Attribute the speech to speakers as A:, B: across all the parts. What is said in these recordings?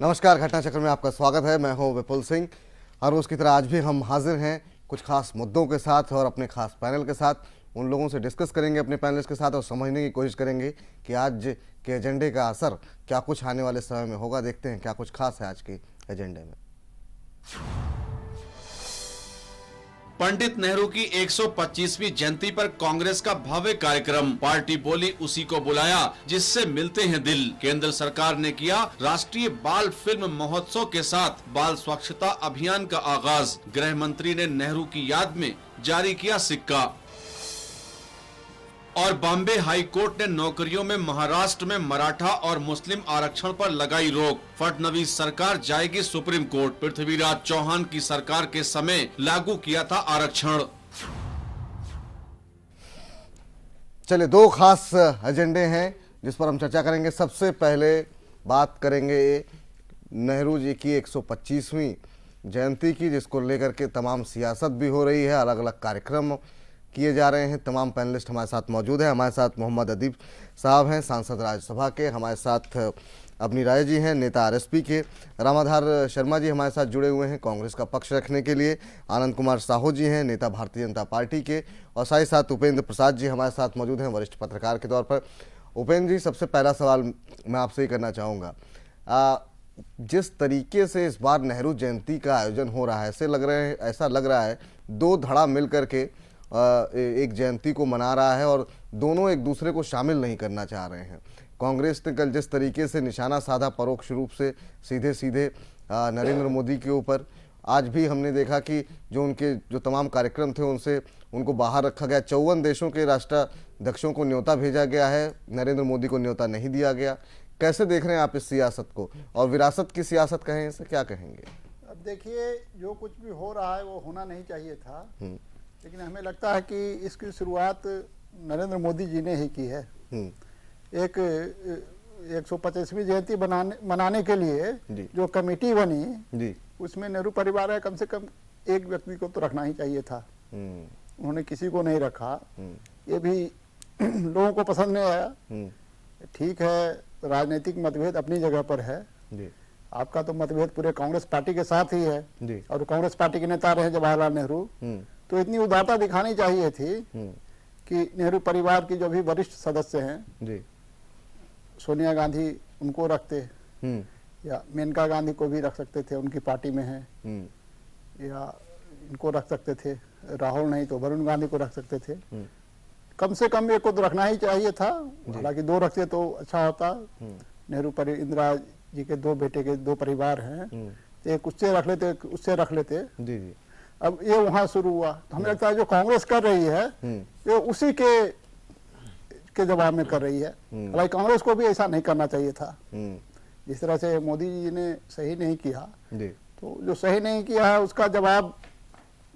A: नमस्कार, घटना चक्र में आपका स्वागत है। मैं हूं विपुल सिंह। हर रोज़ की तरह आज भी हम हाजिर हैं कुछ खास मुद्दों के साथ और अपने खास पैनल के साथ। उन लोगों से डिस्कस करेंगे अपने पैनलिस्ट के साथ और समझने की कोशिश करेंगे कि आज के एजेंडे का असर क्या कुछ आने वाले समय में होगा। देखते हैं क्या कुछ खास है आज के एजेंडे में।
B: पंडित नेहरू की 125वीं जयंती पर कांग्रेस का भव्य कार्यक्रम। पार्टी बोली उसी को बुलाया जिससे मिलते हैं दिल। केंद्र सरकार ने किया राष्ट्रीय बाल फिल्म महोत्सव के साथ बाल स्वच्छता अभियान का आगाज। गृह मंत्री ने नेहरू की याद में जारी किया सिक्का। और बॉम्बे हाई कोर्ट ने नौकरियों में महाराष्ट्र में मराठा और मुस्लिम आरक्षण पर लगाई रोक। फडणवीस सरकार जाएगी सुप्रीम कोर्ट। पृथ्वीराज चौहान की सरकार के समय लागू किया था आरक्षण।
A: चलिए, दो खास एजेंडे हैं जिस पर हम चर्चा करेंगे। सबसे पहले बात करेंगे नेहरू जी की 125वीं जयंती की, जिसको लेकर के तमाम सियासत भी हो रही है, अलग अलग कार्यक्रम किए जा रहे हैं। तमाम पैनलिस्ट हमारे साथ मौजूद हैं। हमारे साथ मोहम्मद अदीब साहब हैं, सांसद राज्यसभा के। हमारे साथ अबनी राय जी हैं, नेता आरएसपी के। रामाधार शर्मा जी हमारे साथ जुड़े हुए हैं कांग्रेस का पक्ष रखने के लिए। आनंद कुमार साहू जी हैं, नेता भारतीय जनता पार्टी के। और साथ ही साथ उपेंद्र प्रसाद जी हमारे साथ मौजूद हैं, वरिष्ठ पत्रकार के तौर पर। उपेंद्र जी, सबसे पहला सवाल मैं आपसे ही करना चाहूँगा। जिस तरीके से इस बार नेहरू जयंती का आयोजन हो रहा है, ऐसा लग रहा है दो धड़ा मिल करके एक जयंती को मना रहा है और दोनों एक दूसरे को शामिल नहीं करना चाह रहे हैं। कांग्रेस ने कल जिस तरीके से निशाना साधा परोक्ष रूप से सीधे सीधे नरेंद्र मोदी के ऊपर, आज भी हमने देखा कि जो तमाम कार्यक्रम थे उनको बाहर रखा गया। 54 देशों के राष्ट्राध्यक्षों को न्योता भेजा गया है, नरेंद्र मोदी को न्योता नहीं दिया गया। कैसे देख रहे हैं आप इस सियासत को, और विरासत की सियासत कहें इसे, क्या कहेंगे?
C: अब देखिए, जो कुछ भी हो रहा है वो होना नहीं चाहिए था, लेकिन हमें लगता है कि इसकी शुरुआत नरेंद्र मोदी जी ने ही की है। एक 125वीं जयंती मनाने के लिए जो कमेटी बनी, उसमें नेहरू परिवार है, कम से कम एक व्यक्ति को तो रखना ही चाहिए था। उन्होंने किसी को नहीं रखा। ये भी लोगों को पसंद नहीं आया। ठीक है, राजनीतिक मतभेद अपनी जगह पर है। आपका तो मतभेद पूरे कांग्रेस पार्टी के साथ ही है और कांग्रेस पार्टी के नेता रहे जवाहरलाल नेहरू। तो इतनी उदारता दिखानी चाहिए थी कि नेहरू परिवार की जो भी वरिष्ठ सदस्य हैं, सोनिया गांधी उनको रखते, या मेनका गांधी को भी रख सकते थे, उनकी पार्टी में है, या इनको रख सकते थे, राहुल नहीं तो वरुण गांधी को रख सकते थे। कम से कम एक को तो रखना ही चाहिए था। हालांकि दो रखते तो अच्छा होता। नेहरू इंदिरा जी के दो बेटे के दो परिवार हैं, तो एक उससे रख लेते। अब ये वहां शुरू हुआ, तो हमें लगता है जो कांग्रेस कर रही है ये उसी के जवाब में कर रही है। हालांकि कांग्रेस को भी ऐसा नहीं करना चाहिए था। जिस तरह से मोदी जी ने सही नहीं किया, तो जो सही नहीं किया है उसका जवाब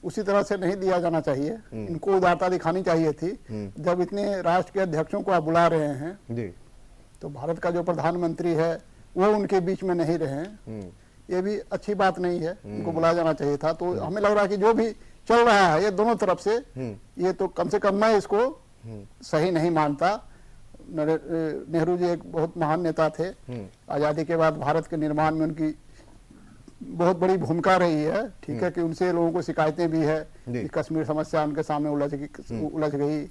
C: उसी तरह से नहीं दिया जाना चाहिए। इनको उदारता दिखानी चाहिए थी। जब इतने राष्ट्र के अध्यक्षों को आप बुला रहे हैं, तो भारत का जो प्रधानमंत्री है वो उनके बीच में नहीं रहे, ये भी अच्छी बात नहीं है। उनको बुलाया जाना चाहिए था। तो हमें लग रहा है कि जो भी चल रहा है ये दोनों तरफ से, ये तो कम से कम मैं इसको सही नहीं मानता। नेहरू जी एक बहुत महान नेता थे। आजादी के बाद भारत के निर्माण में उनकी बहुत बड़ी भूमिका रही है। ठीक है कि उनसे लोगों को शिकायतें भी है कि कश्मीर समस्या उनके सामने उलझ गई।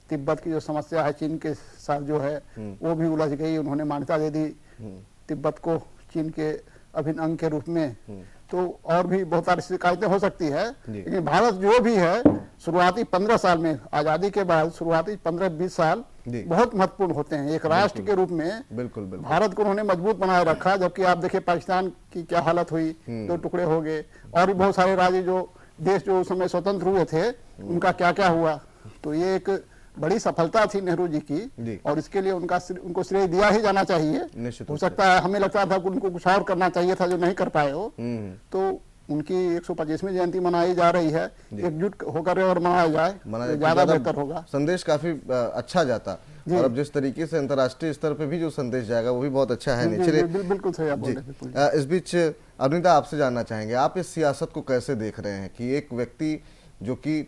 C: तिब्बत की जो समस्या है चीन के साथ जो है वो भी उलझ गई। उन्होंने मान्यता दे दी तिब्बत को चीन के अभिन्न अंग के रूप में। तो और भी बहुत सारी शिकायतें हो सकती है, लेकिन भारत जो भी है शुरुआती 15 साल में, आजादी के बाद शुरुआती 15-20 साल बहुत महत्वपूर्ण होते हैं एक राष्ट्र के रूप में।
A: बिल्कुल।
C: भारत को उन्होंने मजबूत बनाए रखा। जबकि आप देखिए पाकिस्तान की क्या हालत हुई, दो टुकड़े हो गए। और भी बहुत सारे राज्य जो देश जो उस समय स्वतंत्र हुए थे उनका क्या क्या हुआ। तो ये एक बड़ी सफलता थी नेहरू जी की, और इसके लिए उनको श्रेय दिया ही जाना चाहिए। हो सकता है, हमें लगता था कि उनको कुछ और करना चाहिए था जो नहीं कर पाए हो। तो उनकी 125वीं जयंती मनाई जा रही है, एकजुट होकर और मनाया जाए तो ज्यादा बेहतर होगा।
A: संदेश काफी अच्छा जाता, और अब जिस तरीके से अंतर्राष्ट्रीय स्तर पे भी जो संदेश जाएगा वो भी बहुत अच्छा है। चलिए,
C: बिल्कुल सही आप बोल रहे हैं।
A: इस बीच अरुणिता, आपसे जानना चाहेंगे, आप इस सियासत को कैसे देख रहे हैं कि एक व्यक्ति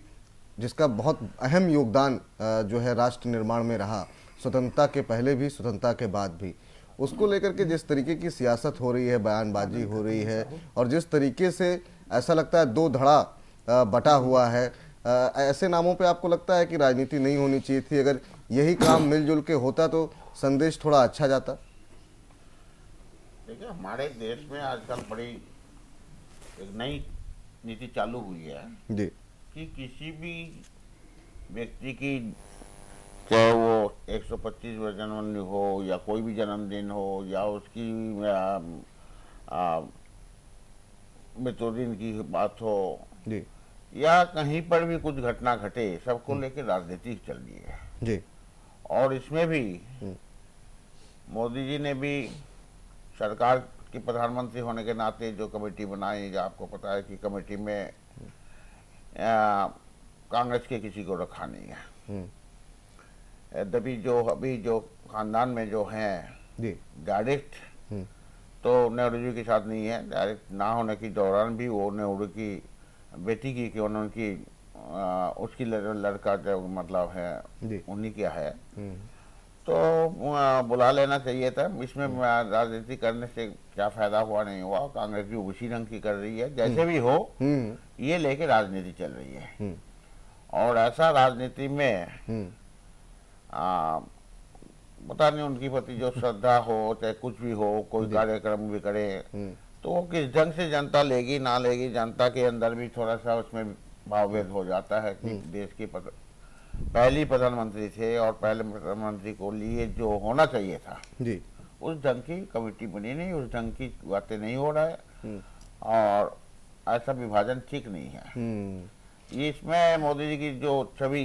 A: जिसका बहुत अहम योगदान जो है राष्ट्र निर्माण में रहा, स्वतंत्रता के पहले भी स्वतंत्रता के बाद भी, उसको लेकर के जिस तरीके की सियासत हो रही है, बयानबाजी हो रही है, और जिस तरीके से ऐसा लगता है दो धड़ा बटा हुआ है, ऐसे नामों पे आपको लगता है कि राजनीति नहीं होनी चाहिए थी? अगर यही काम मिलजुल के होता तो संदेश थोड़ा अच्छा जाता।
D: देखिए, हमारे देश में आजकल बड़ी एक नई नीति चालू हुई है
A: जी
D: कि किसी भी व्यक्ति की, चाहे वो 125वां जन्मदिन हो या कोई भी जन्मदिन हो या उसकी मृत्युदिन की बात हो
A: जी
D: या कहीं पर भी कुछ घटना घटे, सबको लेकर राजनीति चल रही है।
A: जी
D: और इसमें भी मोदी जी ने भी सरकार के प्रधानमंत्री होने के नाते जो कमेटी बनाई, जो आपको पता है कि कमेटी में कांग्रेस के किसी को रखा नहीं है। यद्यपि जो अभी जो खानदान में जो हैं डायरेक्ट तो नेहरू जी के साथ नहीं है, डायरेक्ट ना होने के दौरान भी वो नेहरू की बेटी की कि उनकी उसकी लड़का जो मतलब है उन्हीं क्या है, तो बुला लेना चाहिए था। इसमें राजनीति करने से क्या फायदा हुआ, नहीं हुआ। कांग्रेस भी उसी रंग की कर रही है, जैसे भी हो ये लेके राजनीति चल रही है। और ऐसा राजनीति में पता नहीं उनकी प्रति जो श्रद्धा हो, चाहे कुछ भी हो, कोई कार्यक्रम भी करे तो वो किस ढंग से जनता लेगी ना लेगी, जनता के अंदर भी थोड़ा सा उसमें भावभेद हो जाता है कि देश की पहली प्रधानमंत्री थे और पहले प्रधानमंत्री को लिए जो होना चाहिए था
A: जी
D: उस ढंग की कमेटी बनी नहीं, उस ढंग की बातें नहीं हो रहा है और ऐसा विभाजन ठीक नहीं है। ये इसमें मोदी जी की जो छवि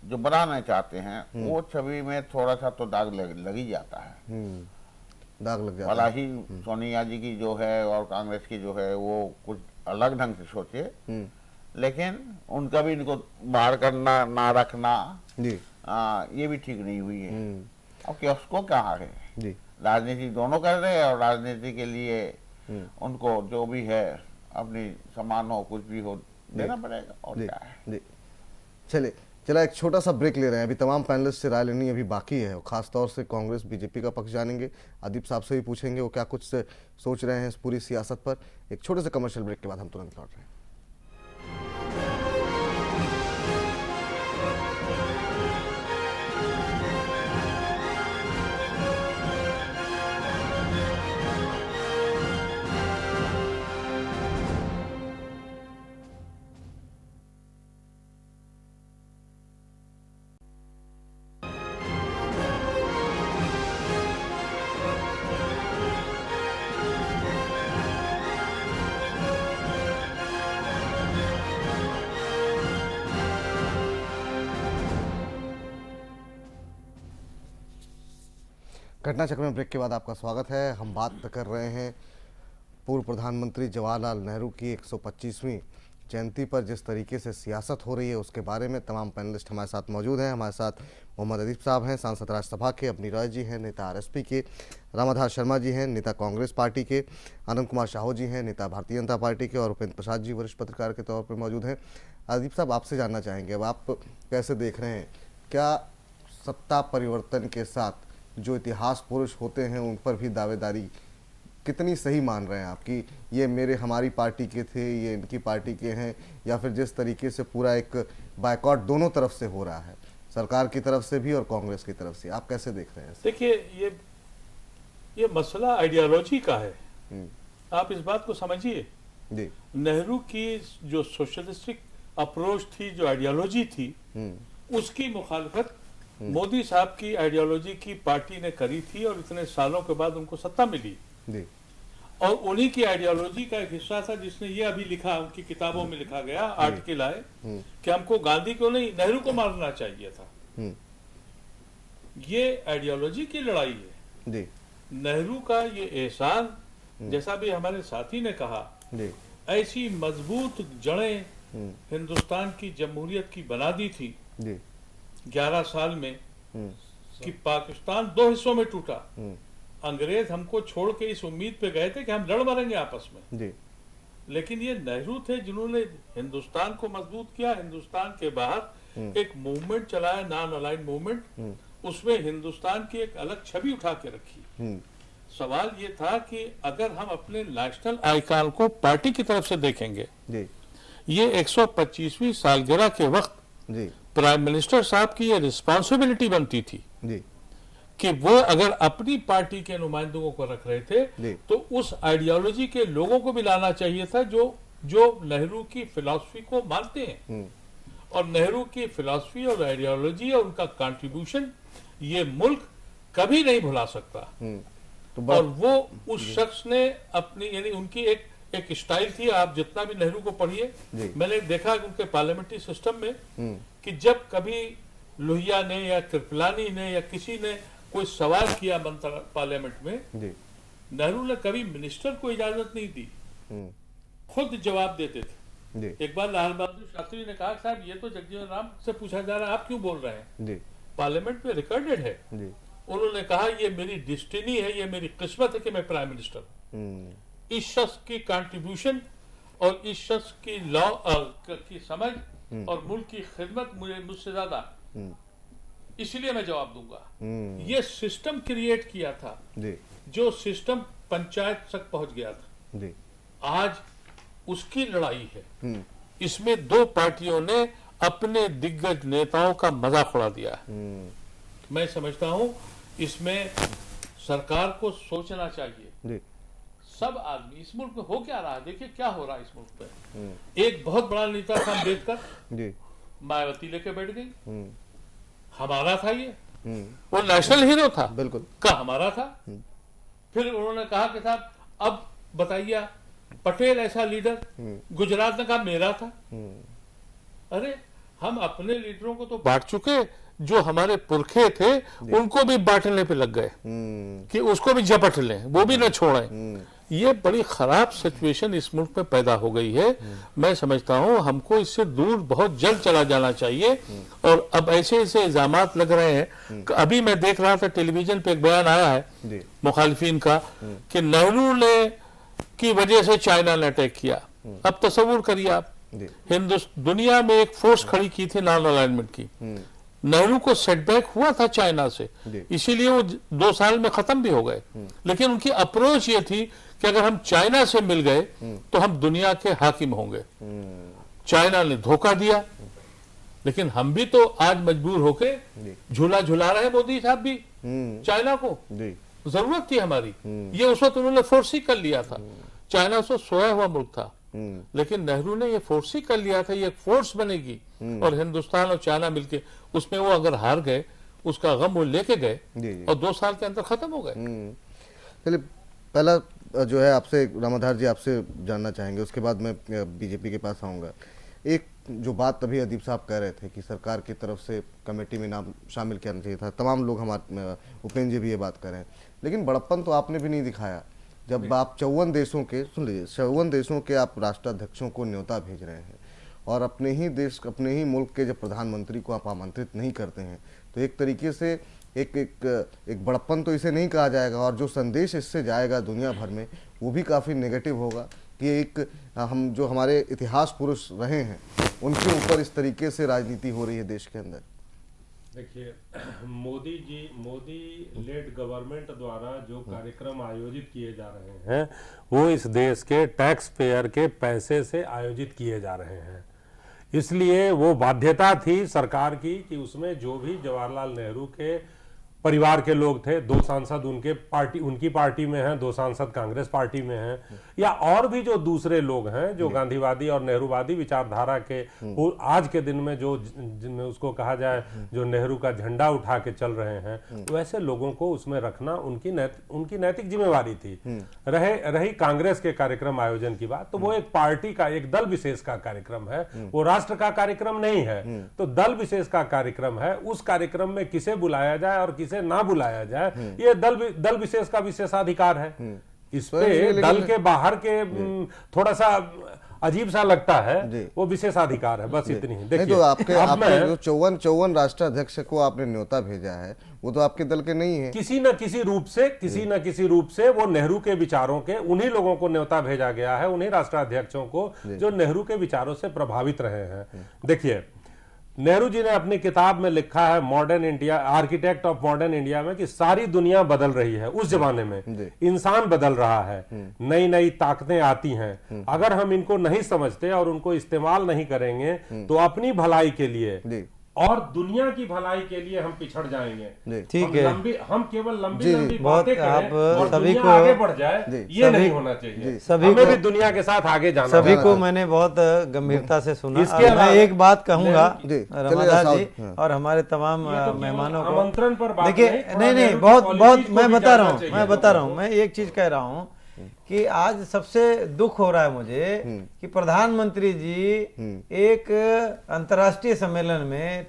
D: जो बनाना चाहते हैं वो छवि में थोड़ा सा तो दाग लग ही जाता है।
A: दाग लग जाता
D: भला
A: है।
D: ही सोनिया जी की जो है और कांग्रेस की जो है वो कुछ अलग ढंग से सोचे, लेकिन उनका भी इनको बाहर करना ना रखना
A: जी
D: ये भी ठीक नहीं हुई है। अब क्या उसको कहा है,
A: जी
D: राजनीति दोनों कर रहे हैं और राजनीति के लिए उनको जो भी है अपनी सम्मान हो कुछ भी हो देना पड़ेगा और
A: जी
D: क्या है।
A: जी चला एक छोटा सा ब्रेक ले रहे हैं। अभी तमाम पैनलिस्ट से राय लेनी अभी बाकी है, खास तौर से कांग्रेस बीजेपी का पक्ष जानेंगे। अदीप साहब से भी पूछेंगे वो क्या कुछ सोच रहे हैं इस पूरी सियासत पर। एक छोटे से कमर्शियल ब्रेक के बाद हम तुरंत लौट रहे हैं। घटना चक्र में ब्रेक के बाद आपका स्वागत है। हम बात कर रहे हैं पूर्व प्रधानमंत्री जवाहरलाल नेहरू की 125वीं जयंती पर जिस तरीके से सियासत हो रही है उसके बारे में। तमाम पैनलिस्ट हमारे साथ मौजूद हैं। हमारे साथ मोहम्मद अदीप साहब हैं, सांसद राज्यसभा के, अपनी रॉय जी हैं, नेता आरएसपी के, रामाधार शर्मा जी हैं, नेता कांग्रेस पार्टी के, आनंद कुमार साहू जी हैं, नेता भारतीय जनता पार्टी के, और उपेंद्र प्रसाद जी वरिष्ठ पत्रकार के तौर पर मौजूद हैं। अदीप साहब, आपसे जानना चाहेंगे, अब आप कैसे देख रहे हैं, क्या सत्ता परिवर्तन के साथ जो इतिहास पुरुष होते हैं उन पर भी दावेदारी कितनी सही मान रहे हैं आप कि ये मेरे हमारी पार्टी के थे, ये इनकी पार्टी के हैं, या फिर जिस तरीके से पूरा एक बायकॉट दोनों तरफ से हो रहा है, सरकार की तरफ से भी और कांग्रेस की तरफ से, आप कैसे देख रहे हैं?
E: देखिए, ये मसला आइडियोलॉजी का है। आप इस बात को समझिए।
A: जी
E: नेहरू की जो सोशलिस्टिक अप्रोच थी, जो आइडियोलॉजी थी, उसकी मुखालफत मोदी साहब की आइडियोलॉजी की पार्टी ने करी थी और इतने सालों के बाद उनको सत्ता मिली।
A: जी
E: और उन्हीं की आइडियोलॉजी का एक हिस्सा था जिसने ये अभी लिखा, उनकी किताबों में लिखा गया, आर्टिकल आए कि हमको गांधी को नहीं नेहरू को मारना चाहिए था। ये आइडियोलॉजी की लड़ाई है।
A: जी
E: नेहरू का ये एहसान, जैसा भी हमारे साथी ने कहा,
A: जी
E: ऐसी मजबूत जड़ें हिंदुस्तान की जमहूरियत की बना दी थी
A: जी
E: 11 साल में कि पाकिस्तान दो हिस्सों में टूटा। अंग्रेज हमको छोड़ के इस उम्मीद पे गए थे कि हम लड़ मरेंगे आपस में,
A: जी
E: लेकिन ये नेहरू थे जिन्होंने हिंदुस्तान को मजबूत किया। हिंदुस्तान के बाहर एक मूवमेंट चलाया, नॉन अलाइंड मूवमेंट, उसमें हिंदुस्तान की एक अलग छवि उठा के रखी। सवाल ये था कि अगर हम अपने नेशनल आइकॉन को पार्टी की तरफ से देखेंगे, ये 125वीं सालगिरह के वक्त प्राइम मिनिस्टर साहब की ये रिस्पॉन्सिबिलिटी बनती थी कि वो अगर अपनी पार्टी के नुमाइंदों को रख रहे थे तो उस आइडियोलॉजी के लोगों को भी लाना चाहिए था जो नेहरू की फिलॉसफी को मानते हैं। और नेहरू की फिलॉसफी और आइडियोलॉजी और उनका कंट्रीब्यूशन ये मुल्क कभी नहीं भुला सकता। और वो उस शख्स ने अपनी, यानी उनकी एक स्टाइल थी। आप जितना भी नेहरू को पढ़िए, मैंने देखा कि उनके पार्लियामेंट्री सिस्टम में कि जब कभी लोहिया ने या कृपलानी ने या किसी ने कोई सवाल किया पार्लियामेंट में, नेहरू ने कभी मिनिस्टर को इजाजत नहीं दी, खुद जवाब देते थे। एक बार लाल बहादुर शास्त्री ने कहा, साहब ये तो जगजीवन राम से पूछा जा रहा है, आप क्यों बोल रहे हैं? पार्लियामेंट में रिकॉर्डेड है। उन्होंने कहा ये मेरी डेस्टिनी है, ये मेरी किस्मत है कि मैं प्राइम मिनिस्टर हूं। इस शख्स की कंट्रीब्यूशन और इस शख्स की लॉ की समझ और मुल्क की खिदमत मुझसे ज्यादा, इसलिए मैं जवाब दूंगा। ये सिस्टम क्रिएट किया था, जो सिस्टम पंचायत तक पहुंच गया था। आज उसकी लड़ाई है। इसमें दो पार्टियों ने अपने दिग्गज नेताओं का मजाक उड़ा दिया है। मैं समझता हूं इसमें सरकार को सोचना चाहिए। सब आदमी, इस मुल्क में हो क्या रहा है, देखिए क्या हो रहा है इस मुल्क में। एक बहुत बड़ा नेता था अम्बेडकर, मायावती लेके बैठ गई। हमारा था ये, वो नेशनल हीरो था, बिल्कुल का हमारा था। फिर उन्होंने कहा कि साहब अब बताइए, पटेल ऐसा लीडर, गुजरात ने कहा मेरा था। अरे हम अपने लीडरों को तो बांट चुके, जो हमारे पुरखे थे उनको भी बांटने पे लग गए कि उसको भी झपट लें, वो भी न छोड़ें। ये बड़ी खराब सिचुएशन इस मुल्क में पैदा हो गई है। मैं समझता हूं हमको इससे दूर बहुत जल्द चला जाना चाहिए। और अब ऐसे ऐसे इल्जामात लग रहे हैं। अभी मैं देख रहा था टेलीविजन पे एक बयान आया है मुखालिफिन का कि नेहरू ने की वजह से चाइना ने अटैक किया। अब तस्वुर करिए आप, दुनिया में एक फोर्स खड़ी की थी नॉन अलाइनमेंट की, नेहरू को सेटबैक हुआ था चाइना से, इसीलिए वो 2 साल में खत्म भी हो गए। लेकिन उनकी अप्रोच ये थी कि अगर हम चाइना से मिल गए तो हम दुनिया के हाकिम होंगे। चाइना ने धोखा दिया, लेकिन हम भी तो आज मजबूर होके झूला झुला रहे हैं। मोदी साहब भी चाइना को जरूरत थी हमारी, ये उस वक्त उन्होंने फोर्स ही कर लिया था। चाइना उस वक्त सोया हुआ मुल्क था, लेकिन नेहरू ने ये फोर्स ही कर लिया था, ये फोर्स बनेगी। और हिंदुस्तान और चाइना मिलके उसमें वो अगर हार गए, उसका गम वो लेके गए और 2 साल के अंदर खत्म हो गए।
A: चलिए, पहला जो है आपसे रामाधार जी आपसे जानना चाहेंगे, उसके बाद मैं बीजेपी के पास आऊंगा। एक जो बात अभी अदीब साहब कह रहे थे कि सरकार की तरफ से कमेटी में नाम शामिल करना चाहिए था, तमाम लोग, हमारे उपेंद्र जी भी ये बात कर रहे हैं, लेकिन बड़प्पन तो आपने भी नहीं दिखाया जब आप 54 देशों के, सुन लीजिए, 54 देशों के आप राष्ट्राध्यक्षों को न्योता भेज रहे हैं और अपने ही देश, अपने ही मुल्क के जब प्रधानमंत्री को आप आमंत्रित नहीं करते हैं, तो एक तरीके से एक बड़प्पन तो इसे नहीं कहा जाएगा। और जो संदेश इससे जाएगा दुनिया भर में वो भी काफ़ी नेगेटिव होगा कि एक हम जो हमारे इतिहास पुरुष रहे हैं उनके ऊपर इस तरीके से राजनीति हो रही है देश के अंदर।
F: देखिए, मोदी लेड गवर्नमेंट द्वारा जो कार्यक्रम आयोजित किए जा रहे हैं वो इस देश के टैक्स पेयर के पैसे से आयोजित किए जा रहे हैं। इसलिए वो बाध्यता थी सरकार की कि उसमें जो भी जवाहरलाल नेहरू के परिवार के लोग थे, 2 सांसद उनकी पार्टी में हैं, 2 सांसद कांग्रेस पार्टी में हैं, या और भी जो दूसरे लोग हैं जो गांधीवादी और नेहरूवादी विचारधारा के, आज के दिन में जो उसको कहा जाए जो नेहरू का झंडा उठा के चल रहे हैं, वैसे लोगों को उसमें रखना उनकी नैतिक जिम्मेवारी थी। रही कांग्रेस के कार्यक्रम आयोजन की बात, तो वो एक पार्टी का, एक दल विशेष का कार्यक्रम है, वो राष्ट्र का कार्यक्रम नहीं है। तो दल विशेष का कार्यक्रम है, उस कार्यक्रम में किसे बुलाया जाए और किसे ना बुलाया जाए, ये दल विशेष का विशेषाधिकार है। इस पे दल के बाहर के थोड़ा सा अजीब सा लगता है, वो विशेषाधिकार है, बस इतनी ही। देखिए,
A: तो आपके जो 54 राष्ट्राध्यक्ष को आपने न्योता भेजा है वो तो आपके दल के नहीं है।
F: किसी न किसी रूप से वो नेहरू के विचारों के, उन्हीं लोगों को न्योता भेजा गया है, उन्हीं राष्ट्राध्यक्षों को जो नेहरू के विचारों से प्रभावित रहे हैं। देखिए, नेहरू जी ने अपनी किताब में लिखा है modern India, architect of modern India में, कि सारी दुनिया बदल रही है। उस जमाने में इंसान बदल रहा है, नई नई ताकतें आती हैं। अगर हम इनको नहीं समझते और उनको इस्तेमाल नहीं करेंगे तो अपनी भलाई के लिए और दुनिया की भलाई के लिए हम पिछड़ जाएंगे।
G: ठीक है,
F: हम केवल लंबी बातें करें
G: आप
F: और
G: सभी
F: दुनिया
G: को
F: आगे बढ़ जाए, ये नहीं होना चाहिए। हमें भी दुनिया के साथ आगे जाना।
G: सभी को मैंने बहुत गंभीरता से सुना।
F: इसके
G: और मैं
F: अलावा-
G: एक बात कहूंगा रमादास जी
A: हाँ।
G: और हमारे तमाम मेहमानों को,
F: आमंत्रण पर बात
G: देखिए नहीं बहुत मैं बता रहा हूँ मैं एक चीज कह रहा हूँ कि आज सबसे दुख हो रहा है मुझे कि प्रधानमंत्री जी एक अंतर्राष्ट्रीय सम्मेलन में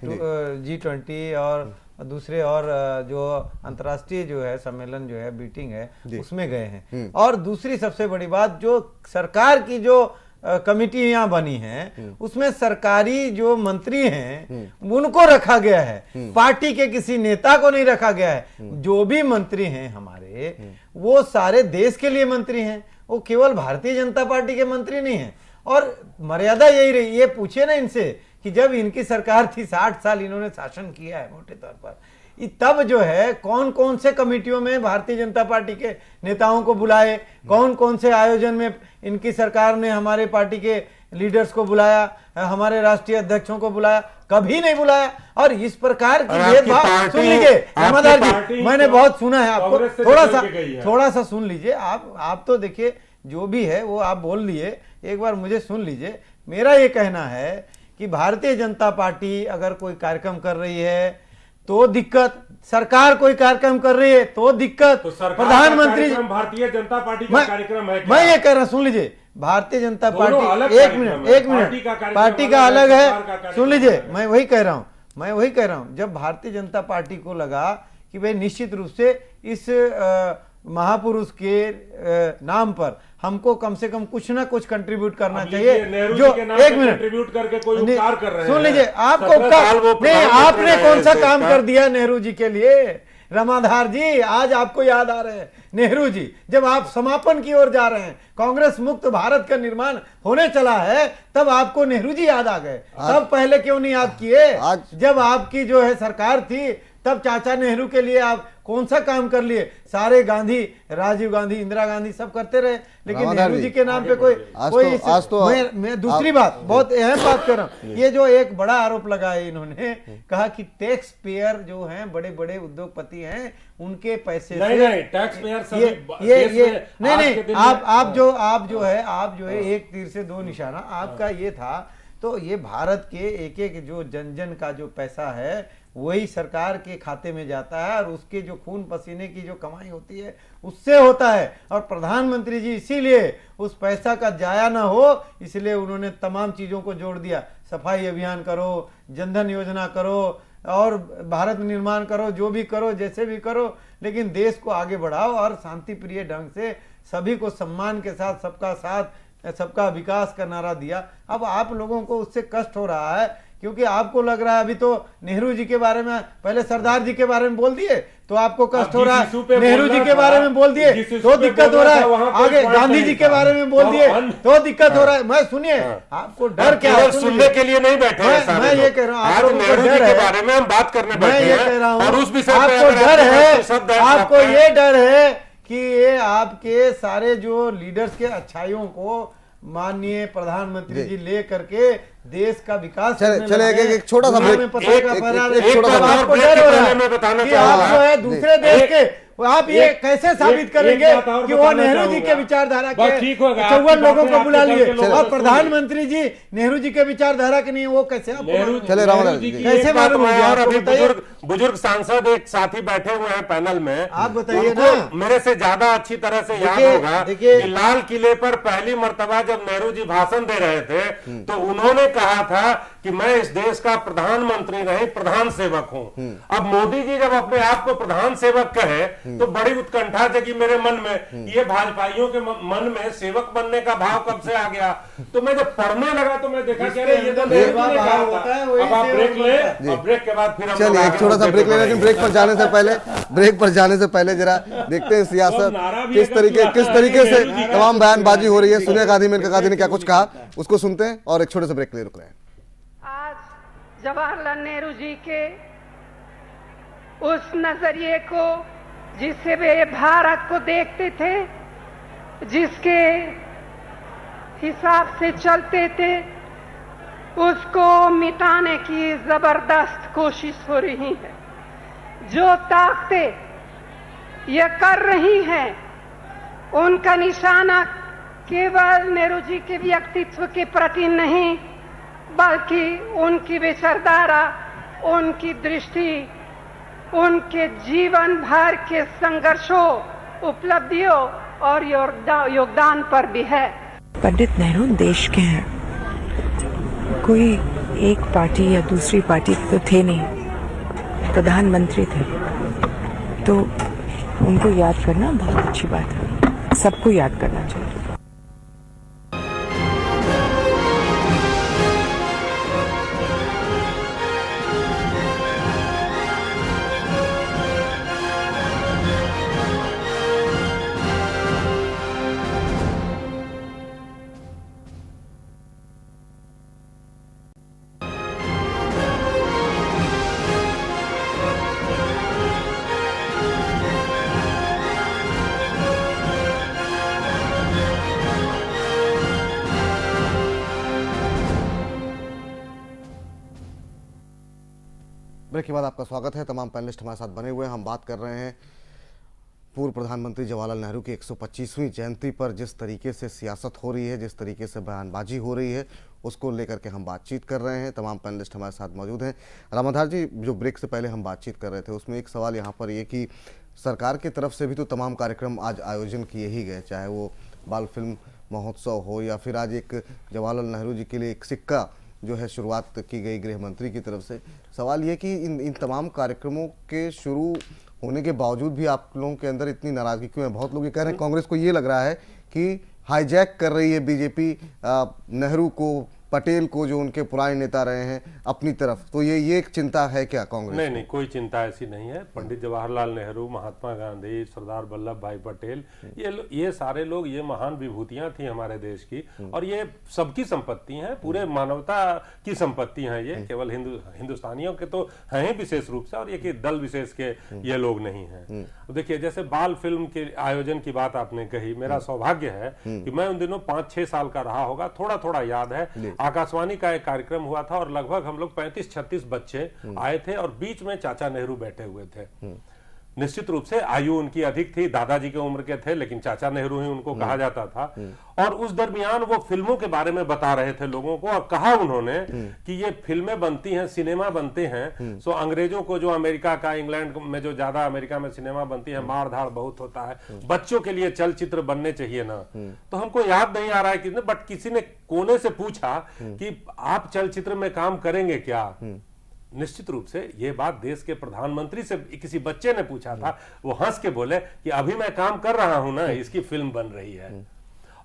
G: G20 और दूसरे और जो अंतर्राष्ट्रीय जो है सम्मेलन जो है मीटिंग है उसमें गए हैं। और दूसरी सबसे बड़ी बात, जो सरकार की जो कमिटियां बनी हैं उसमें सरकारी जो मंत्री हैं उनको रखा गया है, पार्टी के किसी नेता को नहीं रखा गया है। जो भी मंत्री हैं हमारे वो सारे देश के लिए मंत्री हैं, वो केवल भारतीय जनता पार्टी के मंत्री नहीं हैं। और मर्यादा यही रही, ये पूछे ना इनसे कि जब इनकी सरकार थी 60 साल इन्होंने शासन किया है मोटे तौर पर, तब जो है कौन कौन से कमेटियों में भारतीय जनता पार्टी के नेताओं को बुलाए, कौन कौन से आयोजन में इनकी सरकार ने हमारे पार्टी के लीडर्स को बुलाया, हमारे राष्ट्रीय अध्यक्षों को बुलाया, कभी नहीं बुलाया। और इस प्रकार की भेदभाव, सुन लीजिए रामादार जी, मैंने बहुत सुना है आपको, थोड़ा सा सुन लीजिए। आप तो देखिए जो भी है वो आप बोल लिए, एक बार मुझे सुन लीजिए। मेरा ये कहना है कि भारतीय जनता पार्टी अगर कोई कार्यक्रम कर रही है तो दिक्कत, सरकार कोई कार्यक्रम कर रही है तो दिक्कत,
F: तो
G: प्रधानमंत्री
F: भारतीय जनता पार्टी का कार्यक्रम है क्या?
G: मैं ये कह रहा हूं, सुन लीजिए, भारतीय जनता पार्टी, एक मिनट, पार्टी का अलग है, सुन लीजिए, मैं वही कह रहा हूं जब भारतीय जनता पार्टी को लगा कि भाई निश्चित रूप से इस महापुरुष के नाम पर हमको कम से कम कुछ ना कुछ कंट्रीब्यूट करना चाहिए। जो एक मिनट
F: कंट्रीब्यूट करके कोई उपकार कर रहे हैं,
G: सुन लीजिए, आपको नहीं, आपने कौन सा काम कर दिया नेहरू जी के लिए? रमाधार जी, आज आपको याद आ रहे हैं नेहरू जी, जब आप समापन की ओर जा रहे हैं, कांग्रेस मुक्त भारत का निर्माण होने चला है, तब आपको नेहरू जी याद आ गए। तब पहले क्यों नहीं याद किए? जब आपकी जो है सरकार थी तब चाचा नेहरू के लिए आप कौन सा काम कर लिए? सारे गांधी, राजीव गांधी, इंदिरा गांधी सब करते रहे, लेकिन नेहरू जी के नाम पे कोई मैं दूसरी बात, बहुत अहम बात कर रहा हूँ, ये जो एक बड़ा आरोप लगाया इन्होंने, कहा कि टैक्स पेयर जो हैं, बड़े बड़े उद्योगपति हैं, उनके पैसे
F: नहीं, टैक्स पेयर सभी
G: नहीं, आप जो है एक तीर से दो निशाना, आपका ये था। तो ये भारत के एक एक जो जन जन का जो पैसा है वही सरकार के खाते में जाता है और उसके जो खून पसीने की जो कमाई होती है उससे होता है। और प्रधानमंत्री जी इसीलिए उस पैसा का जाया ना हो, इसलिए उन्होंने तमाम चीजों को जोड़ दिया। सफाई अभियान करो, जनधन योजना करो और भारत निर्माण करो, जो भी करो, जैसे भी करो, लेकिन देश को आगे बढ़ाओ और शांति प्रिय ढंग से सभी को सम्मान के साथ, सबका साथ सबका विकास का नारा दिया। अब आप लोगों को उससे कष्ट हो रहा है क्योंकि आपको लग रहा है अभी तो नेहरू जी के बारे में, पहले सरदार जी के बारे में बोल दिए तो आपको कष्ट हो रहा है, नेहरू जी के बारे में बोल दिए तो दिक्कत हो रहा है, आगे गांधी जी के बारे में बोल दिए तो दिक्कत हो रहा है। मैं सुनिए, आपको डर क्या है?
F: सुनने के लिए नहीं बैठे हैं,
G: मैं ये कह रहा हूँ,
F: आज नेहरू जी के बारे में हम बात करने बैठे हैं।
G: मैं ये कह रहा हूँ,
F: और उस विषय पे
G: आपको डर है, आपको ये डर है कि ये आपके सारे जो लीडर्स के अच्छाइयों को माननीय प्रधानमंत्री जी ले करके देश का विकास
A: चले एक छोटा सा ब्रेक,
G: आपको डर हो रहा है कि आप जो है दूसरे देश के, आप ये कैसे साबित करेंगे कि वो नेहरू जी के विचारधारा के 54 लोगों को बुला लिए और प्रधानमंत्री जी नेहरू जी के विचारधारा के नहीं, वो कैसे कैसे मालूम?
F: बुजुर्ग सांसद एक साथी बैठे हुए हैं पैनल में,
G: आप बताइए ना,
F: मेरे से ज्यादा अच्छी तरह से याद होगा कि लाल किले पर पहली मर्तबा जब नेहरू जी भाषण दे रहे थे तो उन्होंने कहा था कि मैं इस देश का प्रधानमंत्री नहीं प्रधान सेवक हूं। अब मोदी जी जब अपने आप को प्रधान सेवक कहे तो बड़ी उत्कंठा जगी मेरे मन में, ये भाजपाइयों के मन में सेवक बनने का भाव कब से आ गया? तो मैं जब पढ़ने लगा तो मैं देखा कि ये तो नेहरू जी ने कहा था। अब आप ब्रेक ले और ब्रेक के बाद फिर हम
A: चलिए एक छोटा सा ब्रेक ले, लेकिन ब्रेक पर जाने से पहले जरा देखते हैं सियासत किस तरीके से तमाम बयानबाजी हो रही है। सोनिया गांधी, मेनका गांधी ने क्या कुछ कहा उसको सुनते हैं और एक छोटे से ब्रेक के लिए रुक रहे हैं।
H: आज जवाहरलाल नेहरू जी के उस नजरिए को, जिससे वे भारत को देखते थे, जिसके हिसाब से चलते थे, उसको मिटाने की जबरदस्त कोशिश हो रही है। जो ताकतें ये कर रही हैं, उनका निशाना केवल नेहरू जी के व्यक्तित्व के प्रति नहीं, बल्कि उनकी विचारधारा, उनकी दृष्टि, उनके जीवन भर के संघर्षों, उपलब्धियों और योगदान पर भी है।
I: पंडित नेहरू देश के हैं, कोई एक पार्टी या दूसरी पार्टी के तो थे नहीं, प्रधानमंत्री थे। तो उनको याद करना बहुत अच्छी बात है, सबको याद करना चाहिए।
A: ब्रेक के बाद आपका स्वागत है। तमाम पैनलिस्ट हमारे साथ बने हुए हैं। हम बात कर रहे हैं पूर्व प्रधानमंत्री जवाहरलाल नेहरू की 125वीं जयंती पर जिस तरीके से सियासत हो रही है, जिस तरीके से बयानबाजी हो रही है, उसको लेकर के हम बातचीत कर रहे हैं। तमाम पैनलिस्ट हमारे साथ मौजूद हैं। रामाधार जी, जो ब्रेक से पहले हम बातचीत कर रहे थे उसमें एक सवाल यहाँ पर ये कि सरकार की तरफ से भी तो तमाम कार्यक्रम आज आयोजन किए ही गए, चाहे वो बाल फिल्म महोत्सव हो या फिर आज एक जवाहरलाल नेहरू जी के लिए एक सिक्का जो है शुरुआत की गई गृह मंत्री की तरफ से। सवाल ये कि इन तमाम कार्यक्रमों के शुरू होने के बावजूद भी आप लोगों के अंदर इतनी नाराजगी क्यों है? बहुत लोग ये कह रहे हैं, कांग्रेस को ये लग रहा है कि हाईजैक कर रही है बीजेपी नेहरू को, पटेल को, जो उनके पुराने नेता रहे हैं, अपनी तरफ। तो ये एक चिंता है क्या कांग्रेस?
F: नहीं नहीं, कोई चिंता ऐसी नहीं है। पंडित जवाहरलाल नेहरू, महात्मा गांधी, सरदार वल्लभ भाई पटेल, ये सारे लोग, ये महान विभूतियां थी हमारे देश की, और ये सबकी संपत्ति हैं, पूरे मानवता की संपत्ति हैं। ये केवल हिंदुस्तानियों के तो हैं ही विशेष रूप से, और ये कि दल विशेष के ये लोग नहीं हैं। देखिए, जैसे बाल फिल्म के आयोजन की बात आपने कही, मेरा सौभाग्य है कि मैं उन दिनों 5-6 साल का रहा होगा, थोड़ा थोड़ा याद है। आकाशवाणी का एक कार्यक्रम हुआ था और लगभग हम लोग 35-36 बच्चे आए थे और बीच में चाचा नेहरू बैठे हुए थे। निश्चित रूप से आयु उनकी अधिक थी, दादाजी की उम्र के थे, लेकिन चाचा नेहरू ही उनको कहा जाता था। और उस दरमियान वो फिल्मों के बारे में बता रहे थे लोगों को, और कहा उन्होंने कि ये फिल्में बनती हैं, सिनेमा बनते हैं, सो अंग्रेजों को, जो अमेरिका का, इंग्लैंड में जो ज्यादा अमेरिका में सिनेमा बनती है, मार धाड़ बहुत होता है, बच्चों के लिए चलचित्र बनने चाहिए ना। तो हमको याद नहीं आ रहा है किसने, बट किसी ने कोने से पूछा कि आप चलचित्र में काम करेंगे क्या? निश्चित रूप से ये बात देश के प्रधानमंत्री से किसी बच्चे ने पूछा था, वो हंस के बोले कि अभी मैं काम कर रहा हूं ना, इसकी फिल्म बन रही है।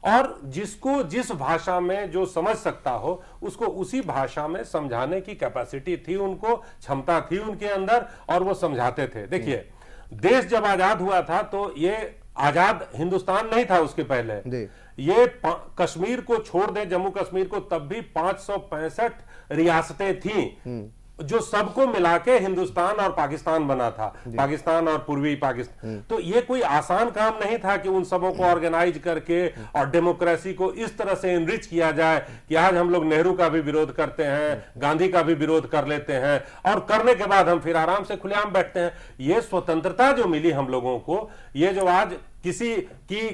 F: और जिसको जिस भाषा में जो समझ सकता हो, उसको उसी भाषा में समझाने की कैपेसिटी थी उनको, क्षमता थी उनके अंदर, और वो समझाते थे। देखिए, देश जब आजाद हुआ था तो ये आजाद हिंदुस्तान नहीं था उसके पहले। ये कश्मीर को छोड़ दें, जम्मू कश्मीर को, तब भी 565 रियासतें थी, जो सबको मिला के हिंदुस्तान और पाकिस्तान बना था, पाकिस्तान और पूर्वी पाकिस्तान। तो ये कोई आसान काम नहीं था कि उन सबों को ऑर्गेनाइज करके और डेमोक्रेसी को इस तरह से इनरिच किया जाए कि आज हम लोग नेहरू का भी विरोध करते हैं, गांधी का भी विरोध कर लेते हैं, और करने के बाद हम फिर आराम से खुलेआम बैठते हैं। ये स्वतंत्रता जो मिली हम लोगों को, ये जो आज किसी की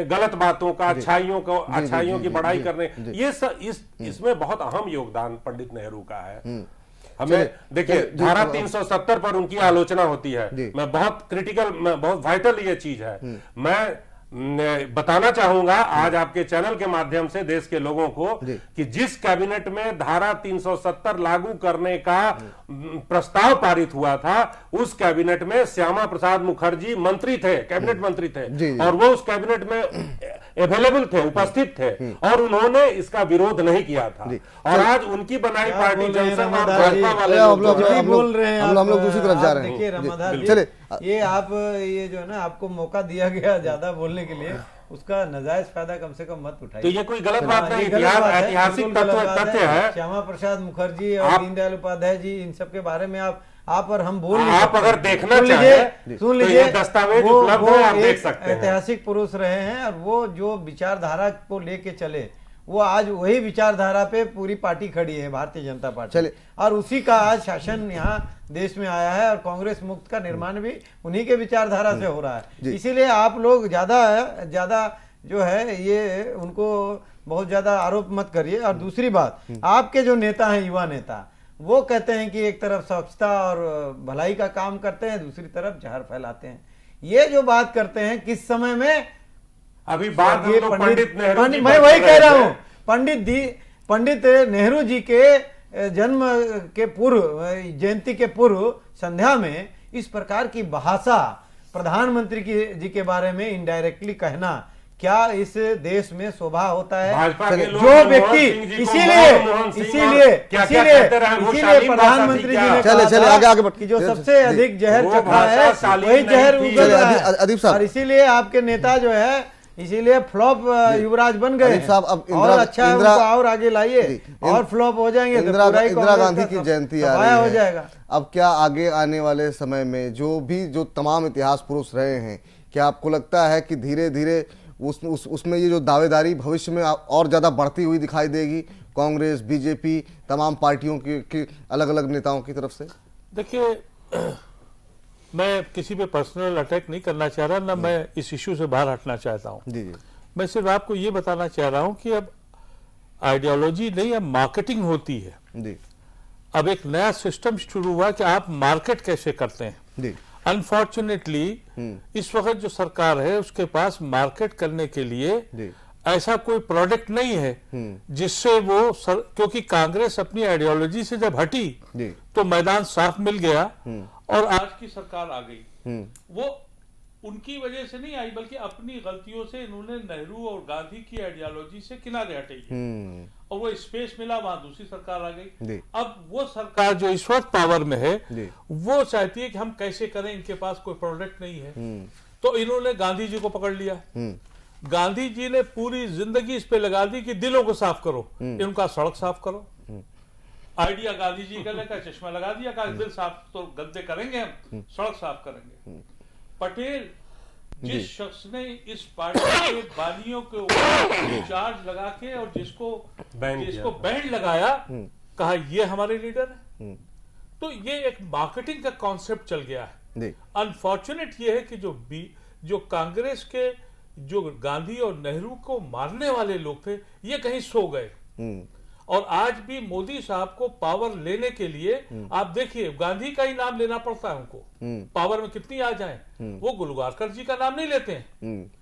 F: गलत बातों का, अच्छाइयों की बड़ाई करने, ये इसमें बहुत अहम योगदान पंडित नेहरू का है। हमें देखिए, धारा 370 पर उनकी आलोचना होती है, मैं बहुत क्रिटिकल, बहुत वाइटल ये चीज है। मैं बताना चाहूंगा आज आपके चैनल के माध्यम से देश के लोगों को कि जिस कैबिनेट में धारा 370 लागू करने का प्रस्ताव पारित हुआ था, उस कैबिनेट में श्यामा प्रसाद मुखर्जी मंत्री थे, कैबिनेट मंत्री थे, और वो उस कैबिनेट में अवेलेबल थे, उपस्थित थे, और उन्होंने इसका विरोध नहीं किया था। और आज उनकी बनाई पार्टी जनसंघ और भाजपा वाले
G: बोल रहे हैं,
A: हम लोग दूसरी तरफ जा रहे हैं।
G: चले, ये आप, ये जो है ना, आपको मौका दिया गया ज्यादा बोलने के लिए, उसका नाजायज फायदा कम से कम मत उठाइए।
F: तो ये कोई गलत बात नहीं,
G: गलत बात है,
F: ऐतिहासिक
G: बिल्कुल गलत बात
F: तथ्य है।
G: श्यामा प्रसाद मुखर्जी और दीनदयाल उपाध्याय जी, इन सब के बारे में आप और हम बोल नहीं
F: आप
G: सकते।
F: अगर देखना
G: सुन
F: चाहें
G: लीजिए,
F: तो दस्तावेज उपलब्ध है, आप देख सकते हैं।
G: ऐतिहासिक पुरुष रहे हैं और वो जो विचारधारा को लेके चले, वो आज वही विचारधारा पे पूरी पार्टी खड़ी है, भारतीय जनता पार्टी, और उसी का आज शासन यहाँ देश में आया है और कांग्रेस मुक्त का निर्माण भी उन्हीं के विचारधारा से हो रहा है। इसीलिए आप लोग ज्यादा जो है ये उनको बहुत ज्यादा आरोप मत करिए। और दूसरी बात, आपके जो नेता हैं, युवा नेता, वो कहते हैं कि एक तरफ स्वच्छता और भलाई का काम करते हैं, दूसरी तरफ जहर फैलाते हैं। ये जो बात करते हैं किस समय में,
F: अभी बात हम लोग पंडित नेहरू की
G: मैं वही कह रहा हूं, पंडित नेहरू जी के जन्म के पूर्व, जयंती के पूर्व संध्या में इस प्रकार की भाषा प्रधानमंत्री जी के बारे में इनडायरेक्टली कहना क्या इस देश में शोभा होता है? जो व्यक्ति इसीलिए प्रधानमंत्री जी ने कहा कि जो सबसे अधिक जहर चखा है वही जहर उगल रहा है, और इसीलिए आपके नेता जो है इसीलिए फ्लॉप युवराज बन गए
A: साहब। अब
G: और अच्छा है, उनको और आगे लाइए और फ्लॉप हो जाएंगे।
A: इंदिरा गांधी की जयंती आ रही है,
G: हो जाएगा।
A: अब क्या आगे आने वाले समय में जो तमाम इतिहास पुरुष रहे हैं, क्या आपको लगता है कि धीरे धीरे उसमें ये जो दावेदारी भविष्य में और ज्यादा बढ़ती हुई दिखाई देगी, कांग्रेस, बीजेपी, तमाम पार्टियों की अलग अलग नेताओं की तरफ से?
E: देखिए, मैं किसी पे पर्सनल अटैक नहीं करना चाह रहा, ना मैं इस इश्यू से बाहर हटना चाहता हूँ। मैं सिर्फ आपको ये बताना चाह रहा हूँ कि अब आइडियोलॉजी नहीं, अब मार्केटिंग होती है। अब एक नया सिस्टम शुरू हुआ कि आप मार्केट कैसे करते हैं। अनफॉर्चुनेटली इस वक्त जो सरकार है उसके पास मार्केट करने के लिए ऐसा कोई प्रोडक्ट नहीं है जिससे वो क्योंकि कांग्रेस अपनी आइडियोलॉजी से जब हटी तो मैदान साफ मिल गया और आज की सरकार आ गई। वो उनकी वजह से नहीं आई, बल्कि अपनी गलतियों से इन्होंने नेहरू और गांधी की आइडियोलॉजी से किनारे हटे और वो स्पेस मिला, वहां दूसरी सरकार आ गई। अब वो सरकार जो इस वक्त पावर में है वो चाहती है कि हम कैसे करें, इनके पास कोई प्रोडक्ट नहीं है। तो इन्होंने गांधी जी को पकड़ लिया। गांधी जी ने पूरी जिंदगी इस पे लगा दी कि दिलों को साफ करो, इनका सड़क साफ करो। आइडिया गांधी जी का लगा, चश्मा लगा दिया, कहा दिल साफ तो गद्दे करेंगे, हम सड़क साफ करेंगे। पटेल जिस शख्स ने इस पार्टी के बानियों के ऊपर चार्ज लगा के और जिसको बैंड लगाया, कहा ये हमारे लीडर है। तो ये एक मार्केटिंग का कॉन्सेप्ट चल गया है। अनफॉर्चुनेट ये है कि जो कांग्रेस के जो गांधी और नेहरू को मारने वाले लोग थे, ये कहीं सो गए। और आज भी मोदी साहब को पावर लेने के लिए आप देखिए, गांधी का ही नाम लेना पड़ता है उनको पावर में कितनी आ जाए। वो गुलगारकर जी का नाम नहीं लेते हैं।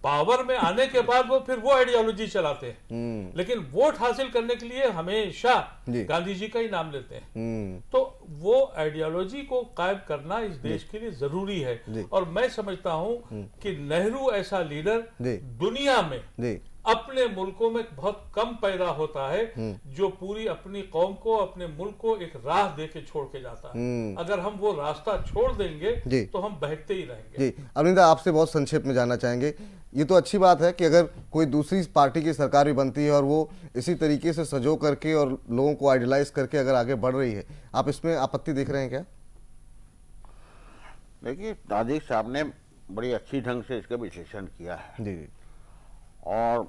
E: पावर में आने के बाद वो फिर वो आइडियोलॉजी चलाते हैं, लेकिन वोट हासिल करने के लिए हमेशा गांधी जी का ही नाम लेते हैं। तो वो आइडियोलॉजी को कायम करना इस देश के लिए जरूरी है। और मैं समझता हूं कि नेहरू ऐसा लीडर दुनिया में अपने मुल्कों में बहुत कम पैदा होता है जो पूरी अपनी कौम को, अपने मुल्क को एक राह दे के छोड़ के जाता है। अगर हम वो रास्ता छोड़ देंगे तो हम बहकते ही रहेंगे।
A: जी अरविंद, आपसे बहुत संक्षेप में जानना चाहेंगे, ये तो अच्छी बात है कि अगर कोई दूसरी पार्टी की सरकार भी बनती है और वो इसी तरीके से सजो करके और लोगों को आइडियलाइज करके अगर आगे बढ़ रही है, आप इसमें आपत्ति देख रहे हैं क्या?
D: देखिए, ताजिक साहब ने बड़ी अच्छी ढंग से इसका विश्लेषण किया है।
A: जी।
D: और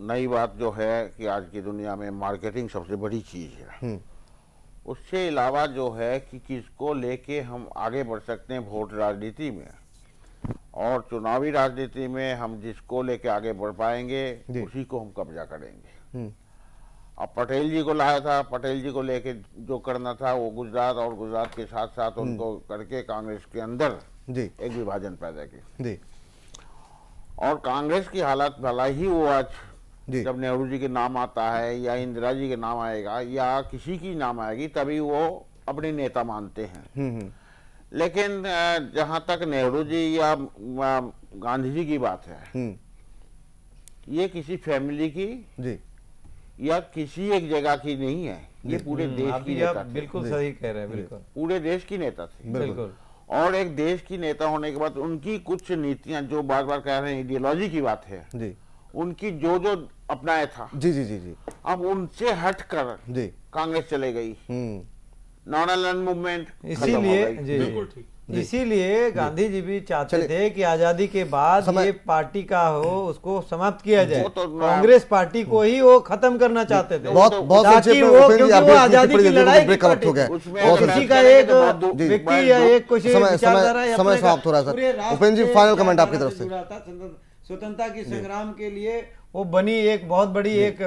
D: नई बात जो है कि आज की दुनिया में मार्केटिंग सबसे बड़ी चीज है। उससे अलावा जो है कि किसको लेके हम आगे बढ़ सकते हैं वोट राजनीति में, और चुनावी राजनीति में हम जिसको लेके आगे बढ़ पाएंगे उसी को हम कब्जा करेंगे। अब पटेल जी को लाया था, पटेल जी को लेके जो करना था वो गुजरात, और गुजरात के साथ साथ उनको करके कांग्रेस के अंदर एक विभाजन पैदा की। और कांग्रेस की हालत भला ही वो आज जब नेहरू जी के नाम आता है या इंदिरा जी के नाम आएगा या किसी की नाम आएगी तभी वो अपने नेता मानते हैं। लेकिन जहां तक नेहरू जी या गांधी जी की बात है, ये किसी फैमिली की या किसी एक जगह की नहीं है, ये पूरे देश की नेता थे।
G: बिल्कुल सही कह रहे हैं, बिल्कुल
D: पूरे देश की नेता थे।
G: बिल्कुल।
D: और एक देश की नेता होने के बाद उनकी कुछ नीतियां जो बार बार कह रहे हैं आइडियोलॉजी की बात है
A: जी,
D: उनकी जो जो अपनाया था
A: जी जी जी जी,
D: अब उनसे हटकर
A: जी,
D: कांग्रेस चले गई, नॉन अलाइंड मूवमेंट
G: इसीलिए
E: बिल्कुल ठीक।
G: इसीलिए गांधी जी भी चाहते थे कि आजादी के बाद ये पार्टी का हो उसको समाप्त किया जाए। कांग्रेस पार्टी को ही वो खत्म करना चाहते थे,
A: बहुत
G: ताकि वो, क्योंकि वो आजादी की लड़ाई की पार्टी
A: हो गया,
G: किसी का एक व्यक्ति या एक कुछ विचारधारा
A: समय समाप्त हो रहा है सर। उपेंद्र जी फाइनल कमेंट आपकी तरफ से।
G: स्वतंत्रता की संग्राम के लिए वो बनी एक बहुत बड़ी एक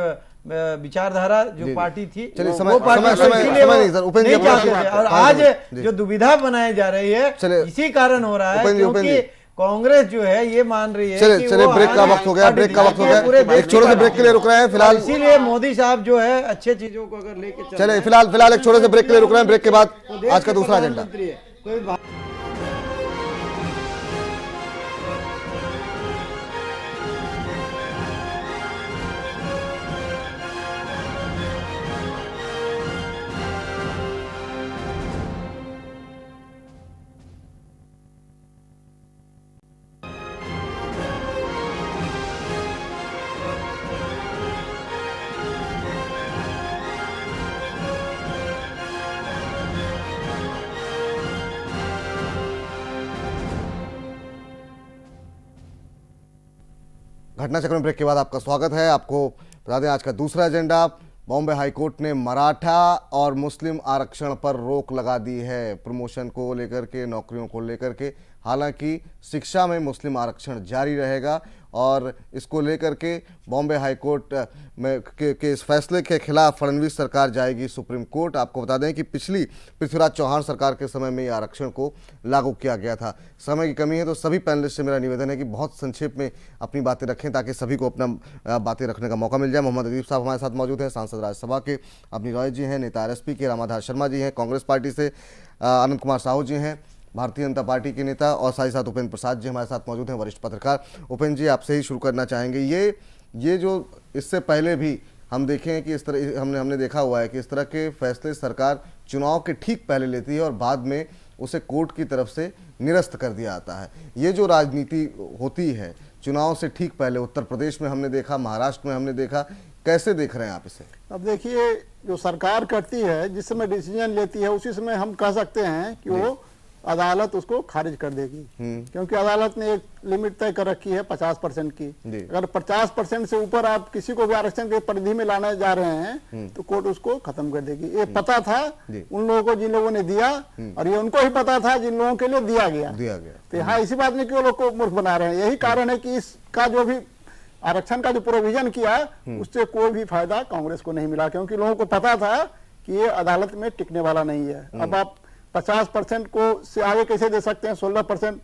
G: विचारधारा जो पार्टी थी,
A: चलिए
G: वो पार्टी
A: नहीं सर, उपेंद्र जी
G: नहीं चाहते थे। और आज जो दुविधा बनाई जा रही है इसी कारण हो रहा है क्योंकि कांग्रेस जो है ये मान रही है।
A: चलिए ब्रेक का वक्त हो गया, ब्रेक का वक्त हो गया, एक छोटे से ब्रेक के लिए रुक रहे हैं फिलहाल।
G: इसीलिए मोदी साहब जो है अच्छे चीजों को अगर लेके
A: चले फिलहाल एक छोटे से ब्रेक के लिए रुक रहे हैं, ब्रेक के बाद आज का दूसरा एजेंडा। घटना चक्र में ब्रेक के बाद आपका स्वागत है। आपको बता दें आज का दूसरा एजेंडा, बॉम्बे हाईकोर्ट ने मराठा और मुस्लिम आरक्षण पर रोक लगा दी है, प्रमोशन को लेकर के, नौकरियों को लेकर के। हालांकि शिक्षा में मुस्लिम आरक्षण जारी रहेगा और इसको लेकर के बॉम्बे हाईकोर्ट में के इस फैसले के खिलाफ फडणवीस सरकार जाएगी सुप्रीम कोर्ट। आपको बता दें कि पिछली पृथ्वीराज चौहान सरकार के समय में ये आरक्षण को लागू किया गया था। समय की कमी है तो सभी पैनलिस्ट से मेरा निवेदन है कि बहुत संक्षेप में अपनी बातें रखें ताकि सभी को अपना बातें रखने का मौका मिल जाए। मोहम्मद अदीब साहब हमारे साथ मौजूद हैं, सांसद राज्यसभा के, अपनी रॉय जी हैं, नेता आरएसपी के, रामाधार शर्मा जी हैं, कांग्रेस पार्टी से आनंद कुमार साहू जी हैं, भारतीय जनता पार्टी के नेता, और साथ ही साथ उपेंद्र प्रसाद जी हमारे साथ मौजूद हैं, वरिष्ठ पत्रकार। उपेंद्र जी आपसे ही शुरू करना चाहेंगे। ये जो इससे पहले भी हम देखें कि इस तरह हमने देखा हुआ है कि इस तरह के फैसले सरकार चुनाव के ठीक पहले लेती है और बाद में उसे कोर्ट की तरफ से निरस्त कर दिया जाता है। ये जो राजनीति होती है चुनाव से ठीक पहले, उत्तर प्रदेश में हमने देखा, महाराष्ट्र में हमने देखा, कैसे देख रहे हैं आप इसे?
C: अब देखिए, जो सरकार करती है, जिस समय डिसीजन लेती है उसी समय हम कह सकते हैं कि वो अदालत उसको खारिज कर देगी, क्योंकि अदालत ने एक लिमिट तय कर रखी है 50% की। अगर 50% से ऊपर आप किसी को भी आरक्षण के परिधि में लाने जा रहे हैं तो कोर्ट उसको खत्म कर देगी। ये पता था उन लोगों को जिन लोगों ने दिया, और ये उनको ही पता था जिन लोगों के लिए दिया गया। तो यहाँ इसी बात में क्यों लोग को मूर्ख बना रहे हैं? यही कारण है कि इसका जो भी आरक्षण का जो प्रोविजन किया उससे कोई भी फायदा कांग्रेस को नहीं मिला, क्योंकि लोगों को पता था कि ये अदालत में टिकने वाला नहीं है। अब आप 50% को से आगे कैसे दे सकते हैं? 16%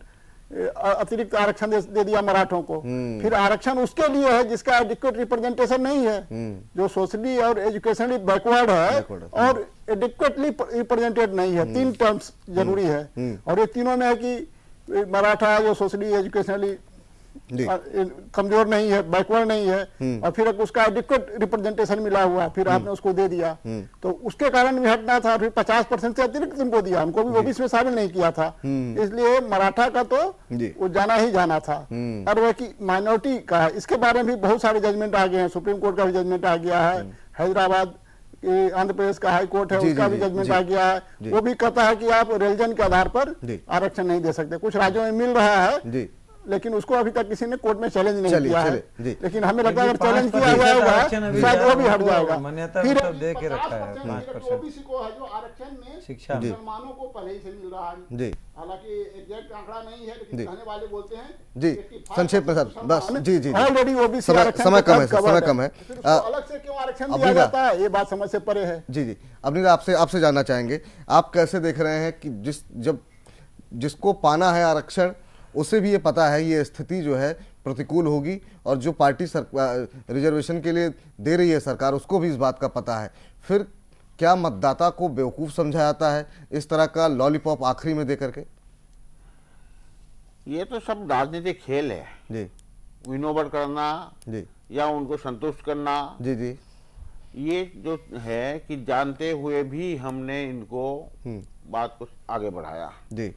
C: अतिरिक्त आरक्षण दे दिया मराठों को। फिर आरक्षण उसके लिए है जिसका एडिक्वेट रिप्रेजेंटेशन नहीं है, जो सोशली और एजुकेशनली बैकवर्ड है और एडिक्वेटली रिप्रेजेंटेड नहीं है। 3 टर्म्स जरूरी है, और ये तीनों में है कि मराठा जो सोशली एजुकेशनली कमजोर नहीं है, बैकवर्ड नहीं है, और फिर उसका एडिक्वेट रिप्रेजेंटेशन मिला हुआ, फिर आपने उसको दे दिया, तो उसके कारण भी हटना था। फिर 50% से अतिरिक्त उनको दिया, उनको भी ओबीसी में शामिल नहीं किया था, इसलिए मराठा का तो वो जाना ही जाना था। और वह की माइनॉरिटी का, इसके बारे में भी बहुत सारे जजमेंट आ गए हैं। सुप्रीम कोर्ट का भी जजमेंट आ गया है, हैदराबाद आंध्र प्रदेश का हाई कोर्ट है उसका भी जजमेंट आ गया है। वो भी कहता है कि आप रिलीजन के आधार पर आरक्षण नहीं दे सकते। कुछ राज्यों में मिल रहा है, लेकिन उसको अभी तक किसी ने कोर्ट में चैलेंज नहीं किया है। लेकिन हमें लगता है अगर चैलेंज किया जाएगा शायद वो भी हट जाएगा।
G: फिर दे के रखा है 5%
C: ओबीसी को है जो आरक्षण में
G: शिक्षा
C: मुसलमानों को पहले ही से मिल रहा है। हालांकि एग्जैक्ट आंकड़ा नहीं है, लेकिन कहने वाले बोलते हैं
A: जी। संक्षेप में सर बस जी
C: ऑलरेडी ओबीसी
A: समय कम है, समय कम है,
C: अलग से क्यों आरक्षण दिया जाता है, ये बात समझ से परे है।
A: जी अपनी आपसे जानना चाहेंगे, आप कैसे देख रहे हैं कि जिसको पाना है आरक्षण उसे भी ये पता है ये स्थिति जो है प्रतिकूल होगी, और जो पार्टी रिजर्वेशन के लिए दे रही है सरकार उसको भी इस बात का पता है, फिर क्या मतदाता को बेवकूफ समझा जाता है इस तरह का लॉलीपॉप आखिरी में दे करके?
D: ये तो सब राजनीतिक खेल है
A: जी,
D: विनोबट करना
A: जी
D: या उनको संतुष्ट करना
A: जी।
D: ये जो है कि जानते हुए भी हमने इनको बात को आगे बढ़ाया
A: जी।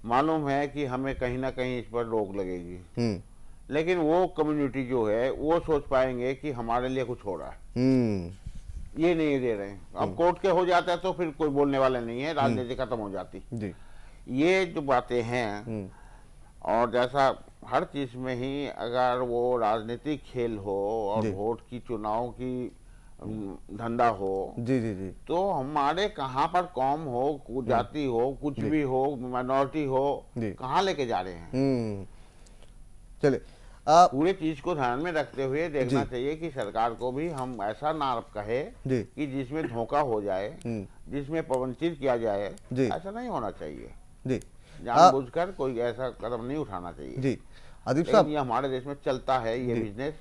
D: मालूम है कि हमें कहीं ना कहीं इस पर रोक लगेगी, लेकिन वो कम्युनिटी जो है वो सोच पाएंगे कि हमारे लिए कुछ हो रहा है, ये नहीं दे रहे हैं। अब कोर्ट के हो जाता है तो फिर कोई बोलने वाला नहीं है, राजनीति खत्म हो जाती। ये जो बातें हैं, और जैसा हर चीज में ही अगर वो राजनीतिक खेल हो और वोट की चुनाव की धंधा हो, जी, तो हमारे कहाँ पर कौम हो, जाति हो, कुछ भी हो, माइनॉरिटी हो, कहाँ लेके जा रहे हैं।
A: चले
D: पूरे चीज को ध्यान में रखते हुए देखना चाहिए कि सरकार को भी हम ऐसा ना कहे कि जिसमें धोखा हो जाए, जिसमें प्रवंचित किया जाए, ऐसा नहीं होना चाहिए। जानबूझकर कोई ऐसा कदम नहीं उठाना चाहिए।
A: जी अदीप साहब,
D: ये हमारे देश में चलता है, ये बिजनेस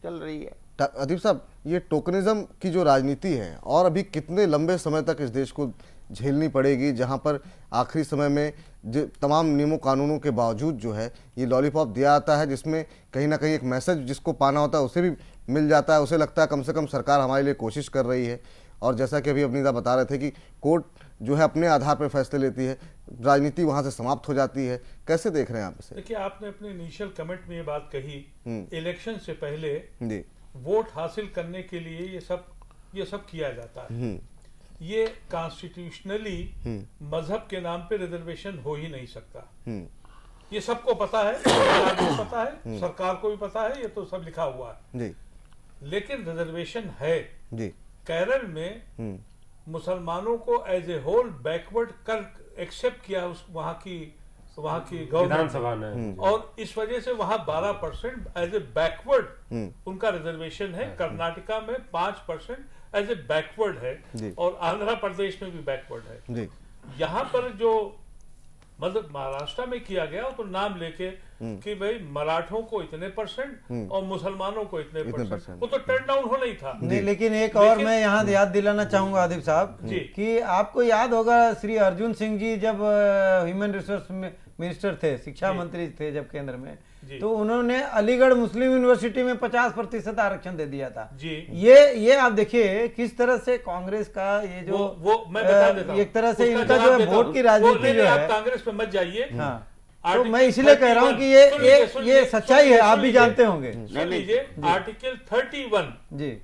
D: चल रही है।
A: अदीप साहब, ये टोकनिज्म की जो राजनीति है और अभी कितने लंबे समय तक इस देश को झेलनी पड़ेगी, जहां पर आखिरी समय में तमाम नियमों कानूनों के बावजूद जो है ये लॉलीपॉप दिया जाता है, जिसमें कहीं ना कहीं एक मैसेज जिसको पाना होता है उसे भी मिल जाता है, उसे लगता है कम से कम सरकार हमारे लिए कोशिश कर रही है। और जैसा कि अभी अवनीता बता रहे थे कि कोर्ट जो है अपने आधार पर फैसले लेती है, राजनीति वहां से समाप्त हो जाती है। कैसे देख रहे हैं आप इसे?
E: देखिए, आपने अपने इनिशियल कमेंट में ये बात कही, इलेक्शन से पहले वोट हासिल करने के लिए ये सब किया जाता है। ये कॉन्स्टिट्यूशनली मजहब के नाम पे रिजर्वेशन हो ही नहीं सकता। ये सबको पता है, सरकार को पता है, सरकार को भी पता है, ये तो सब लिखा हुआ है। लेकिन रिजर्वेशन है। केरल में मुसलमानों को एज ए होल बैकवर्ड कर एक्सेप्ट किया उस वहां की गवर्नमेंट ने, और इस वजह से वहां 12% एज ए बैकवर्ड उनका रिजर्वेशन है। कर्नाटका में 5% एज ए बैकवर्ड है, और आंध्र प्रदेश में भी बैकवर्ड है। यहाँ पर जो मतलब महाराष्ट्र में किया गया तो नाम लेके कि भाई मराठों को इतने % और मुसलमानों को इतने %, वो तो टर्न डाउन होना ही था।
G: नहीं, लेकिन और मैं यहाँ याद दिलाना चाहूंगा आदिप साहब कि आपको याद होगा श्री अर्जुन सिंह जी जब ह्यूमन रिसोर्स मिनिस्टर थे, शिक्षा मंत्री थे जब केंद्र में, तो उन्होंने अलीगढ़ मुस्लिम यूनिवर्सिटी में 50% आरक्षण दे दिया था। ये आप देखिए किस तरह से कांग्रेस का ये जो
E: वो मैं बता देता हूं,
G: एक तरह से इनका जो है वोट की राजनीति जो है,
E: कांग्रेस पे मत जाइए।
G: तो मैं इसलिए कह रहा हूँ कि ये सच्चाई है, आप भी जानते होंगे।
E: सुन लीजिए, आर्टिकल 31 जी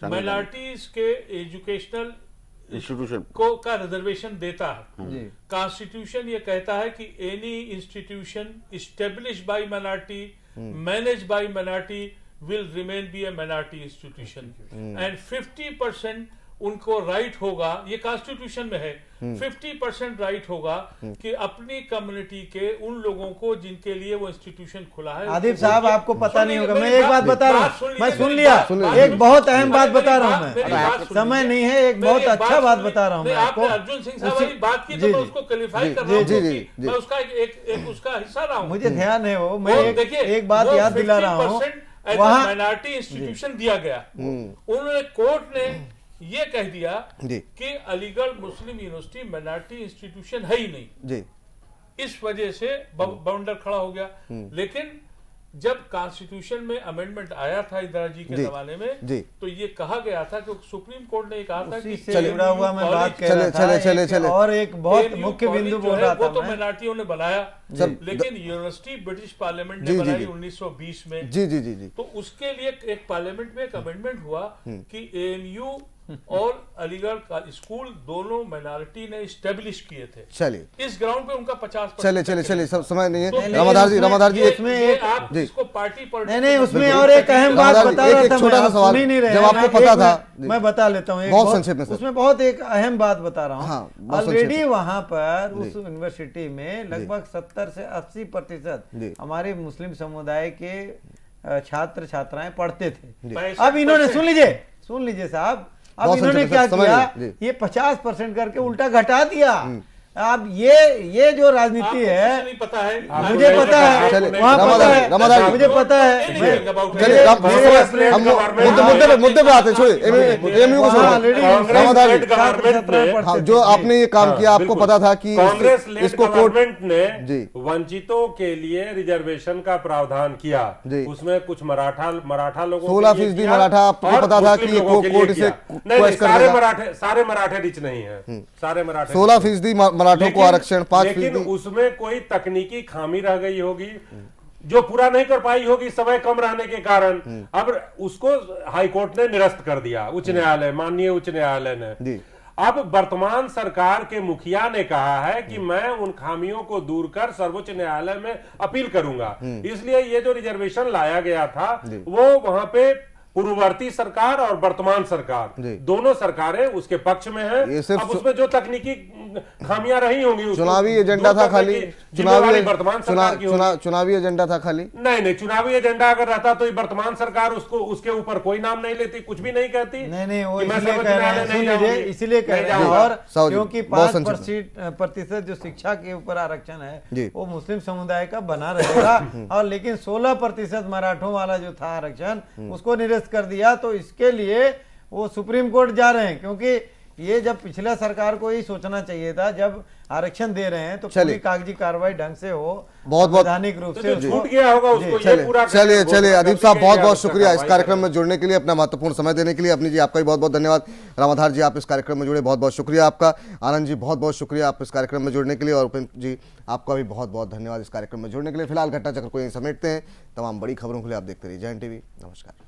E: माइनॉरिटीज के एजुकेशनल इंस्टीट्यूशन को का रिजर्वेशन देता है। कॉन्स्टिट्यूशन ये कहता है कि any institution established by minority managed by minority will remain be a minority institution, and 50% उनको राइट होगा, ये कॉन्स्टिट्यूशन में है, 50% राइट होगा कि अपनी कम्युनिटी के उन लोगों को जिनके लिए वो इंस्टीट्यूशन खुला है।
G: आदिप साहब, आपको पता नहीं होगा, मैं एक बात बता रहा हूँ, मैं सुन लिया, एक बहुत अहम बात बता रहा हूँ, मैं समय नहीं है, एक बहुत अच्छा बात बता रहा हूँ मैं आपको।
E: अर्जुन सिंह साहब वाली बात की तो मैं उसको क्वालिफाई कर रहा हूँ, मैं उसका एक उसका हिस्सा रहा हूँ,
G: मुझे ध्यान है वो, मैं एक बात याद दिला रहा हूँ,
E: वहाँ माइनॉरिटी इंस्टीट्यूशन दिया गया। उन्होंने कोर्ट ने ये कह दिया कि अलीगढ़ मुस्लिम यूनिवर्सिटी माइनॉरिटी इंस्टीट्यूशन है ही नहीं, इस वजह से बाउंडर खड़ा हो गया। लेकिन जब कॉन्स्टिट्यूशन में अमेंडमेंट आया था इंदिरा जी के जमाने में, तो ये कहा गया था कि सुप्रीम कोर्ट ने कहा था कि
G: जुड़ा हुआ मैं बात कह रहा था, और एक बहुत मुख्य बिंदु बोल रहा था,
E: वो तो माइनॉरिटियों ने बनाया, लेकिन यूनिवर्सिटी ब्रिटिश पार्लियामेंट ने बनाई 1920 में। जी। तो उसके लिए एक पार्लियामेंट में एक अमेंडमेंट हुआ कि ANU और अलीगढ़ का स्कूल दोनों माइनॉरिटी ने स्टेब्लिश किए थे।
A: चलिए,
E: इस ग्राउंड पे उनका 50%।
A: चलिए, सब समय नहीं है। रमाधार जी
E: इसमें आप इसको पार्टी
G: नहीं, उसमें और एक अहम बात बता रहा था,
A: छोटा सा सवाल
G: जब आपको
A: पता था,
G: मैं बता लेता हूँ
A: बहुत संक्षेप में,
G: उसमें बहुत एक अहम बात बता रहा हूँ। ऑलरेडी वहां पर उस यूनिवर्सिटी में लगभग 70 से 80% हमारे मुस्लिम समुदाय के छात्र छात्राएं पढ़ते थे। अब इन्होंने सुन लीजिए साहब, अब इन्होंने क्या किया, ये 50% करके उल्टा घटा दिया। अब ये जो राजनीति है,
E: नहीं पता है,
G: मुझे पता है, वहाँ पता है, मुझे पता है।
A: मुद्दे पे आते, छोड़िए, जो आपने ये काम किया, आपको पता था कि
F: कांग्रेस इसको गवर्नमेंट ने वंचितों के लिए रिजर्वेशन का प्रावधान किया, उसमें कुछ मराठा लोगों
A: 16% मराठा, आपको पता था कि कोर्ट इसे
F: सारे मराठे रिच नहीं है, सारे मराठे
A: 16% मराठों को आरक्षण 5%।
F: लेकिन उसमें कोई तकनीकी खामी रह गई होगी जो पूरा नहीं कर पाई होगी समय कम रहने के कारण। अब उसको हाईकोर्ट ने निरस्त कर दिया, उच्च न्यायालय, माननीय उच्च न्यायालय ने। अब वर्तमान सरकार के मुखिया ने कहा है कि मैं उन खामियों को दूर कर सर्वोच्च न्यायालय में अपील करूंगा। इसलिए ये जो रिजर्वेशन लाया गया था वो वहां पे पूर्ववर्ती सरकार और वर्तमान सरकार दोनों सरकारें उसके पक्ष में हैं। अब उसमें जो तकनीकी खामियां रही होंगी,
A: चुनावी एजेंडा था खाली,
F: वर्तमान सरकार की
A: चुनावी एजेंडा था खाली।
F: नहीं, चुनावी एजेंडा अगर रहता तो वर्तमान सरकार उसको उसके ऊपर कोई नाम नहीं लेती, कुछ भी नहीं कहती।
G: नहीं, वो इसलिए कह रहे हैं और क्योंकि 5% जो शिक्षा के ऊपर आरक्षण है वो मुस्लिम समुदाय का बना रहेगा, और लेकिन 16% मराठों वाला जो था आरक्षण उसको निरस्त कर दिया। तो इसके लिए वो सुप्रीम कोर्ट जा रहे हैं, क्योंकि ये जब पिछला सरकार को ही सोचना चाहिए था, जब आरक्षण दे रहे हैं तो पूरी कागजी कार्रवाई ढंग से हो,
A: बहुत
G: वैधानिक रूप से
F: छूट गया होगा उसको ये पूरा।
A: चलिए अदीप साहब, बहुत बहुत शुक्रिया इस कार्यक्रम में जुड़ने के लिए, अपना महत्वपूर्ण समय देने के लिए। अपनी जी आपका भी बहुत बहुत धन्यवाद। रामाधार जी, आप इस कार्यक्रम में जुड़े, बहुत बहुत शुक्रिया आपका। आनंद जी, बहुत बहुत शुक्रिया आप इस कार्यक्रम में जुड़ने के लिए, और उपेंद्र जी आपका भी बहुत बहुत धन्यवाद इस कार्यक्रम में जुड़ने के लिए। फिलहाल घटना चक्र को यहीं समेटते हैं। तमाम बड़ी खबरों के लिए आप देखते रहिए जय हिंद टीवी। नमस्कार।